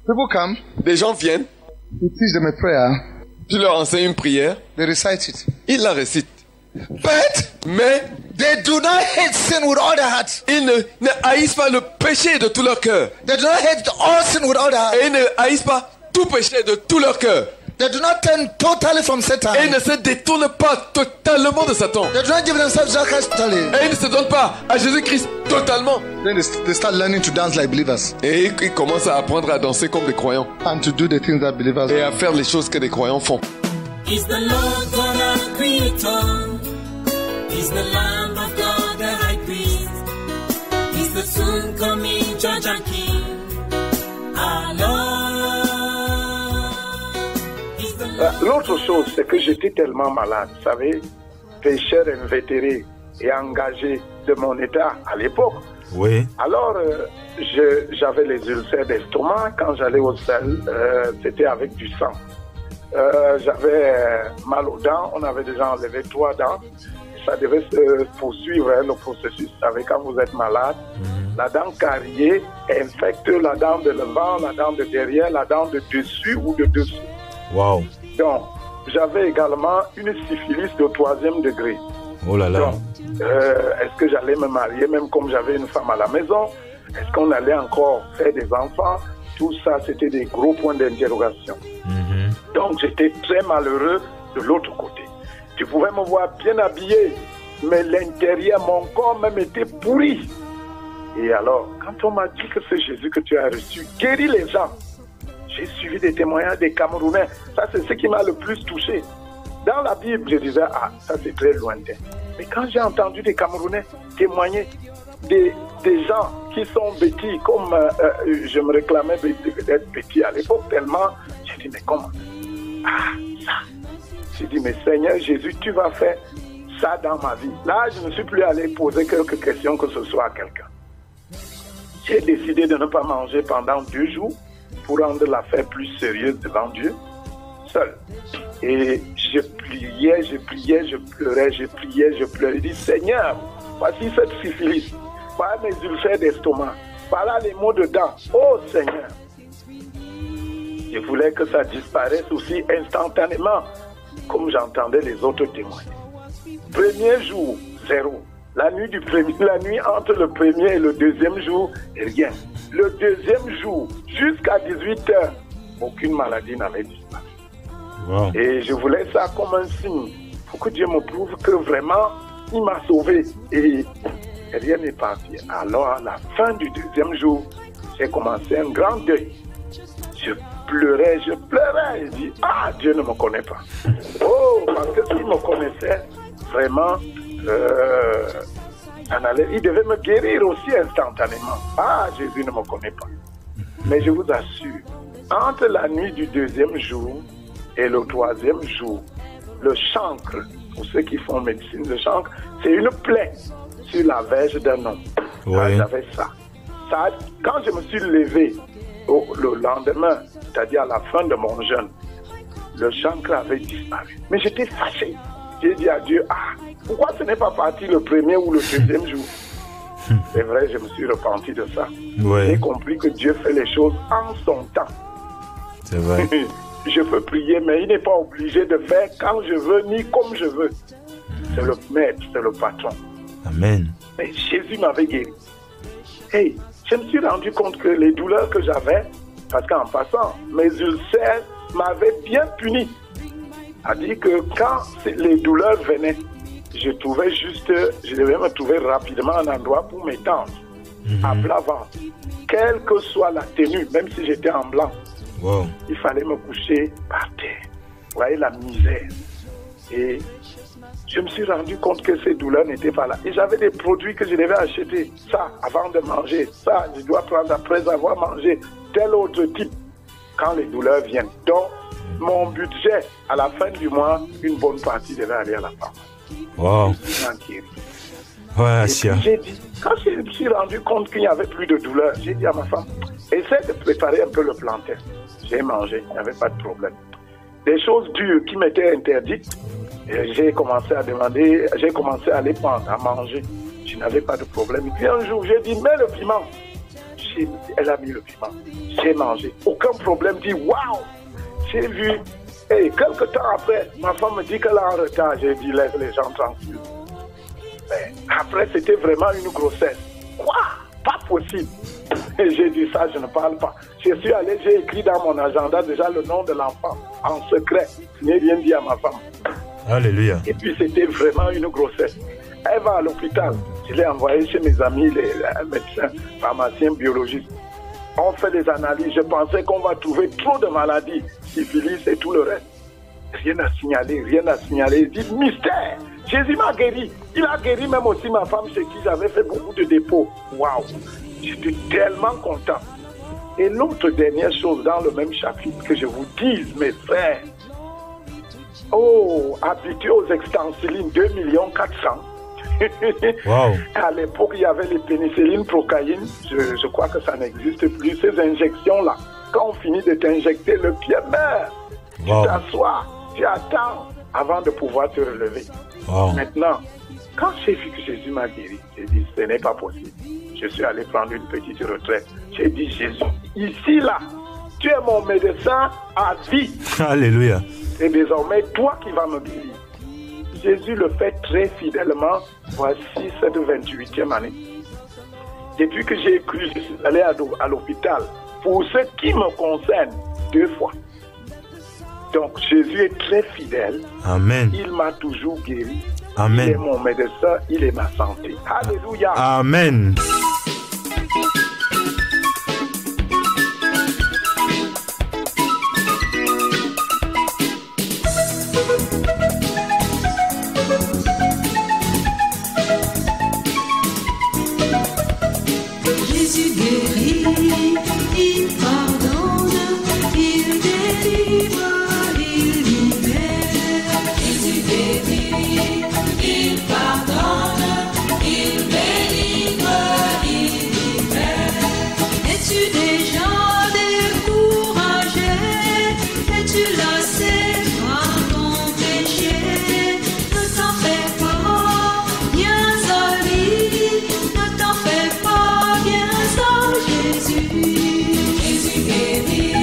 People come, Des gens viennent, you teach them a prayer, tu leur enseignes une prière, they recite it. ils la récitent. Mais They do not hate sin with all their heart. ils ne haïssent pas le péché de tout leur cœur. They do not hate all sin with all their heart. Et ils ne haïssent pas tout péché de tout leur cœur. They do not turn totally from Satan. Et ils ne se détournent pas totalement de Satan. They do not give themselves to Christ totally. Et ils ne se donnent pas à Jésus-Christ totalement. Then they start learning to dance like believers Et ils commencent à apprendre à danser comme des croyants. and to do the things that believers Et do. à faire les choses que des croyants font. He's the Lord God, our Creator. He's the Lamb of God, the High Priest. He's the soon coming Judge and King. Our Lord. He's the Lord. L'autre chose, c'est que j'étais tellement malade, vous savez, pécheur invétéré et engagé de mon état à l'époque. Oui. Alors, j'avais les ulcères d'estomac. Quand j'allais au sel, c'était avec du sang. J'avais mal aux dents. On avait déjà enlevé 3 dents. Ça devait se poursuivre, le processus. Vous savez, quand vous êtes malade, la dent cariée infecte la dent de devant, la dent de derrière, la dent de dessus ou de dessous. Wow. Donc, j'avais également une syphilis de 3e degré. Oh là là. Donc, est-ce que j'allais me marier même comme j'avais une femme à la maison? Est-ce qu'on allait encore faire des enfants? Tout ça, c'était des gros points d'interrogation. Donc, j'étais très malheureux de l'autre côté. Tu pouvais me voir bien habillé, mais l'intérieur, mon corps même était pourri. Et alors, quand on m'a dit que c'est Jésus que tu as reçu, guérit les gens, j'ai suivi des témoignages des Camerounais. Ça, c'est ce qui m'a le plus touché. Dans la Bible, je disais, ah, ça c'est très lointain. Mais quand j'ai entendu des Camerounais témoigner, des gens qui sont bêtis, comme je me réclamais d'être bêtis à l'époque, tellement, j'ai dit, mais comment? Ah, ça. J'ai dit, mais Seigneur Jésus, tu vas faire ça dans ma vie. Là, je ne suis plus allé poser quelques questions que ce soit à quelqu'un. J'ai décidé de ne pas manger pendant 2 jours pour rendre l'affaire plus sérieuse devant Dieu, seul. Et je priais, je pleurais, je priais, je pleurais. Je dis, Seigneur, voici cette syphilis, voilà mes ulcères d'estomac, voilà les maux de dents. Oh Seigneur, je voulais que ça disparaisse aussi instantanément, comme j'entendais les autres témoigner. Premier jour, 0. La nuit entre le premier et le deuxième jour, rien. Le deuxième jour, jusqu'à 18h, aucune maladie n'avait disparu. Wow. Et je voulais ça comme un signe, pour que Dieu me prouve que vraiment, il m'a sauvé. Et rien n'est parti. Alors, à la fin du 2e jour, j'ai commencé un grand deuil. Je pleurais. Je dis, ah, Dieu ne me connaît pas. Oh, parce que s'il me connaissait, vraiment, il devait me guérir aussi instantanément. Ah, Jésus ne me connaît pas. Mais je vous assure, entre la nuit du 2e jour et le 3e jour, le chancre, pour ceux qui font médecine, le chancre, c'est une plaie sur la verge d'un homme. Oui. J'avais ça. Quand je me suis levé le lendemain, c'est-à-dire à la fin de mon jeûne, le chancre avait disparu. Mais j'étais fâché. J'ai dit à Dieu, ah, pourquoi ce n'est pas parti le 1er ou le 2e jour? C'est vrai, je me suis repenti de ça. Ouais. J'ai compris que Dieu fait les choses en son temps. C'est vrai. Je peux prier, mais il n'est pas obligé de faire quand je veux, ni comme je veux. C'est le maître, c'est le patron. Amen. Mais Jésus m'avait guéri. Hey, je me suis rendu compte que les douleurs que j'avais, parce qu'en passant, mes ulcères m'avaient bien puni. C'est-à-dire que quand les douleurs venaient, je devais me trouver rapidement un endroit pour m'étendre, à plat ventre. Quelle que soit la tenue, même si j'étais en blanc, Wow. il fallait me coucher par terre. Vous voyez la misère. Et je me suis rendu compte que ces douleurs n'étaient pas là. Et j'avais des produits que je devais acheter. Ça, avant de manger. Ça, je dois prendre après avoir mangé tel autre type quand les douleurs viennent. Donc, mon budget, à la fin du mois, une bonne partie devait aller à la pharmacie. Wow. Ouais, Et j'ai dit, quand je me suis rendu compte qu'il n'y avait plus de douleur, j'ai dit à ma femme, essaie de préparer un peu le plantain. J'ai mangé, il n'y avait pas de problème. Des choses dures qui m'étaient interdites, j'ai commencé à les prendre, à manger. Je n'avais pas de problème. Et puis un jour, j'ai dit, mets le piment. Elle a mis le piment. J'ai mangé. Aucun problème. Dit waouh. J'ai vu. Et quelques temps après, ma femme me dit qu'elle est en retard. J'ai dit laisse les gens tranquilles. Mais après, c'était vraiment une grossesse. Quoi? Pas possible. Et j'ai dit ça, je ne parle pas. Je suis allé, j'ai écrit dans mon agenda déjà le nom de l'enfant en secret. Je n'ai rien dit à ma femme. Alléluia. Et puis c'était vraiment une grossesse. Elle va à l'hôpital. Je l'ai envoyée chez mes amis, les médecins, pharmaciens, biologistes. On fait des analyses. Je pensais qu'on va trouver trop de maladies, syphilis et tout le reste. Rien à signaler, rien à signaler. Il dit mystère. Jésus m'a guéri. Il a guéri même aussi ma femme chez qui j'avais fait beaucoup de dépôts. Waouh. J'étais tellement content. Et l'autre dernière chose dans le même chapitre que je vous dise, mes frères. Oh, habitué aux extensilines, 2 400 000. Wow. À l'époque, il y avait les pénicillines, procaïne. Je crois que ça n'existe plus. Ces injections-là, quand on finit de t'injecter, le pied meurt. Wow. Tu t'assois, tu attends avant de pouvoir te relever. Wow. Maintenant, quand j'ai vu que Jésus m'a guéri, j'ai dit, ce n'est pas possible. Je suis allé prendre une petite retraite. J'ai dit, Jésus, ici, là, tu es mon médecin à vie. Alléluia. C'est désormais toi qui vas me guérir. Jésus le fait très fidèlement. Voici cette 28e année. Depuis que j'ai cru, je suis allé à l'hôpital. Pour ce qui me concerne, 2 fois. Donc Jésus est très fidèle. Amen. Il m'a toujours guéri. Amen. Il est mon médecin, il est ma santé. Alléluia. Amen. Jésus guérit, il pardonne, il délivre, il libère. Jésus guérit, il pardonne, il délivre, il libère. Es-tu déjà découragé? Es-tu lassé par ton péché? Ne t'en fais pas, viens à lui, ne t'en fais pas, viens à Jésus. Jésus guérit,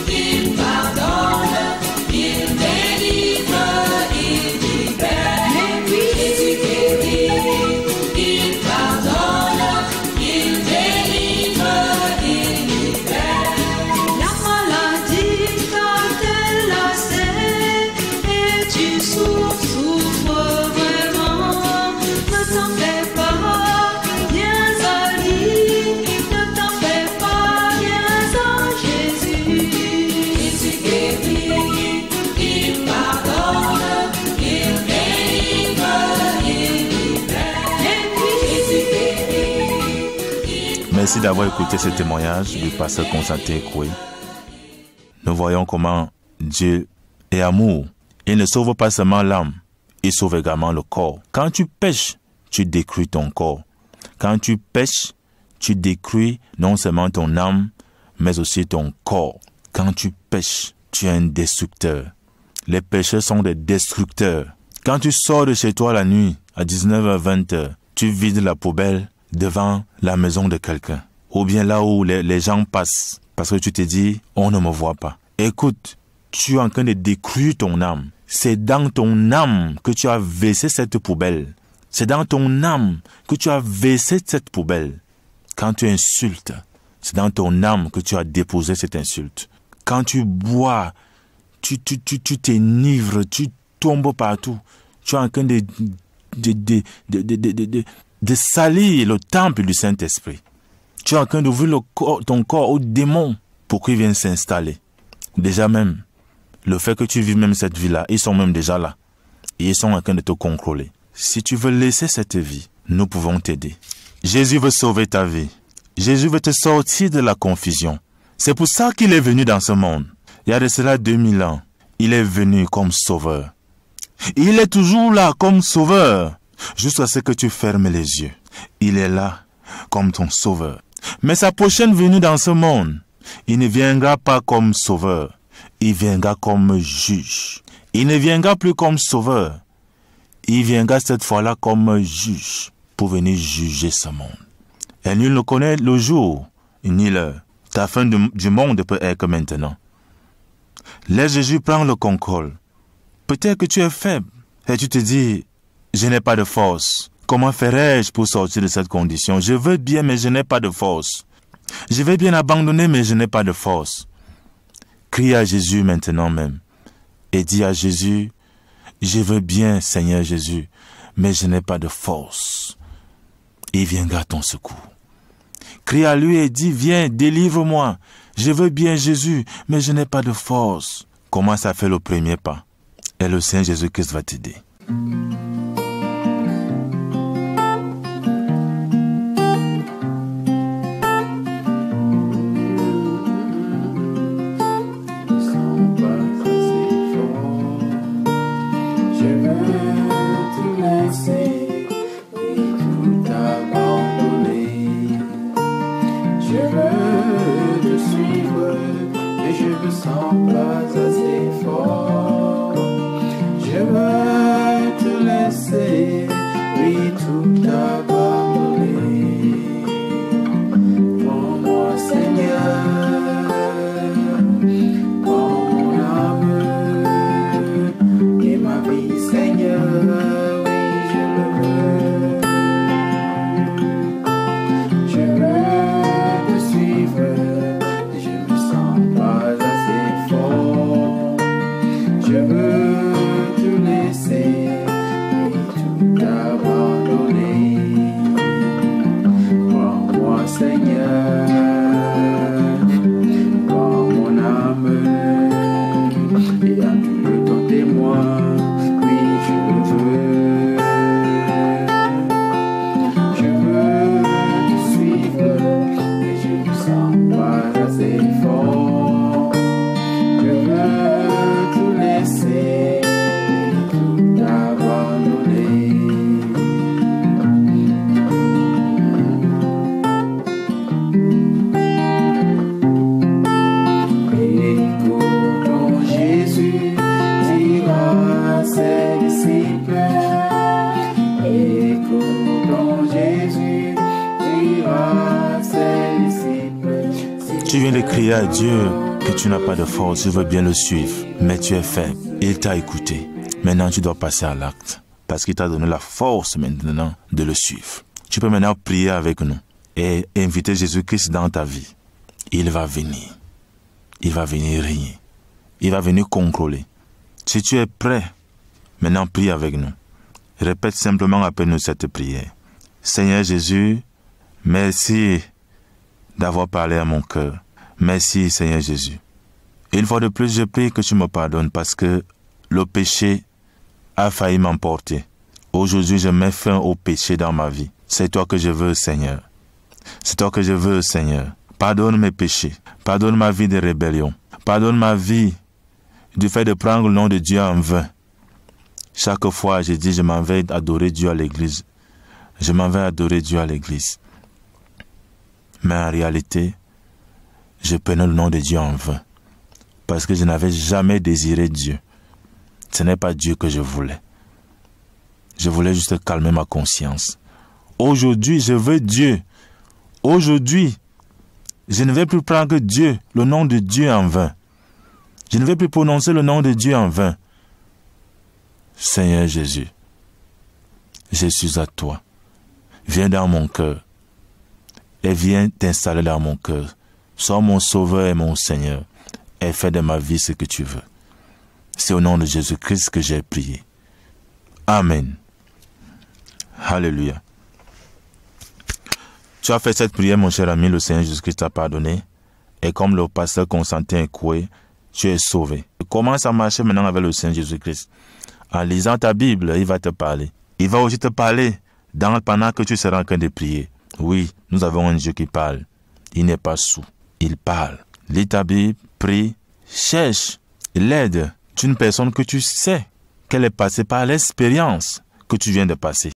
il pardonne, il délivre, il libère. Jésus guérit, il pardonne, il délivre, il libère. La maladie t'a-t-elle lassé et tu souffres vraiment? Ne t'en fais pas, viens à lui, ne t'en fais pas, viens à Jésus. Jésus guérit, il pardonne, il délivre, il libère. Jésus guérit. Merci d'avoir écouté ce témoignage du pasteur Constantin Ekoué. Nous voyons comment Dieu est amour. Il ne sauve pas seulement l'âme, il sauve également le corps. Quand tu pèches, tu détruis ton corps. Quand tu pèches, tu détruis non seulement ton âme, mais aussi ton corps. Quand tu pèches, tu es un destructeur. Les pécheurs sont des destructeurs. Quand tu sors de chez toi la nuit, à 19h, 20h, tu vides la poubelle devant la maison de quelqu'un. Ou bien là où les gens passent, parce que tu te dis, on ne me voit pas. Écoute, tu es en train de détruire ton âme. C'est dans ton âme que tu as versé cette poubelle. C'est dans ton âme que tu as versé cette poubelle. Quand tu insultes, c'est dans ton âme que tu as déposé cette insulte. Quand tu bois, tu t'enivres, tu tombes partout. Tu es en train de salir le temple du Saint-Esprit. Tu es en train d'ouvrir ton corps aux démons pour qu'ils viennent s'installer. Déjà même, le fait que tu vives même cette vie-là, ils sont même déjà là. Et ils sont en train de te contrôler. Si tu veux laisser cette vie, nous pouvons t'aider. Jésus veut sauver ta vie. Jésus veut te sortir de la confusion. C'est pour ça qu'il est venu dans ce monde. Il y a de cela 2000 ans. Il est venu comme sauveur. Il est toujours là comme sauveur. Jusqu'à ce que tu fermes les yeux. Il est là comme ton sauveur. Mais sa prochaine venue dans ce monde, il ne viendra pas comme sauveur. Il viendra comme juge. Il ne viendra plus comme sauveur. Il viendra cette fois-là comme juge pour venir juger ce monde. Et nul ne connaît le jour ni l'heure. Ta fin du monde peut être maintenant. Laisse Jésus prendre le contrôle. Peut-être que tu es faible et tu te dis, je n'ai pas de force. Comment ferais-je pour sortir de cette condition? Je veux bien, mais je n'ai pas de force. Je vais bien abandonner, mais je n'ai pas de force. Crie à Jésus maintenant même et dis à Jésus, je veux bien, Seigneur Jésus, mais je n'ai pas de force. Il viendra à ton secours. Crie à lui et dis, viens, délivre-moi. Je veux bien Jésus, mais je n'ai pas de force. Commence à faire le premier pas. Et le Seigneur Jésus-Christ va t'aider. Tu viens de crier à Dieu que tu n'as pas de force, je veux bien le suivre, mais tu es faible. Il t'a écouté. Maintenant, tu dois passer à l'acte, parce qu'il t'a donné la force maintenant de le suivre. Tu peux maintenant prier avec nous et inviter Jésus-Christ dans ta vie. Il va venir. Il va venir régner. Il va venir contrôler. Si tu es prêt, maintenant prie avec nous. Répète simplement après nous cette prière. Seigneur Jésus, merci d'avoir parlé à mon cœur. Merci Seigneur Jésus. Une fois de plus, je prie que tu me pardonnes parce que le péché a failli m'emporter. Aujourd'hui, je mets fin au péché dans ma vie. C'est toi que je veux, Seigneur. C'est toi que je veux, Seigneur. Pardonne mes péchés. Pardonne ma vie de rébellion. Pardonne ma vie du fait de prendre le nom de Dieu en vain. Chaque fois, je dis, je m'en vais adorer Dieu à l'église. Je m'en vais adorer Dieu à l'église. Mais en réalité, je prenais le nom de Dieu en vain. Parce que je n'avais jamais désiré Dieu. Ce n'est pas Dieu que je voulais. Je voulais juste calmer ma conscience. Aujourd'hui, je veux Dieu. Aujourd'hui, je ne vais plus prendre Dieu, le nom de Dieu en vain. Je ne vais plus prononcer le nom de Dieu en vain. Seigneur Jésus, je suis à toi. Viens dans mon cœur et viens t'installer dans mon cœur. Sois mon sauveur et mon Seigneur et fais de ma vie ce que tu veux. C'est au nom de Jésus-Christ que j'ai prié. Amen. Alléluia. Tu as fait cette prière, mon cher ami, le Seigneur Jésus-Christ t'a pardonné. Et comme le pasteur Constantin Koué, tu es sauvé. Commence à marcher maintenant avec le Seigneur Jésus-Christ. En lisant ta Bible, il va te parler. Il va aussi te parler pendant que tu seras en train de prier. Oui, nous avons un Dieu qui parle. Il n'est pas sourd. Il parle. Lis ta Bible, prie, cherche l'aide d'une personne que tu sais qu'elle est passée par l'expérience que tu viens de passer.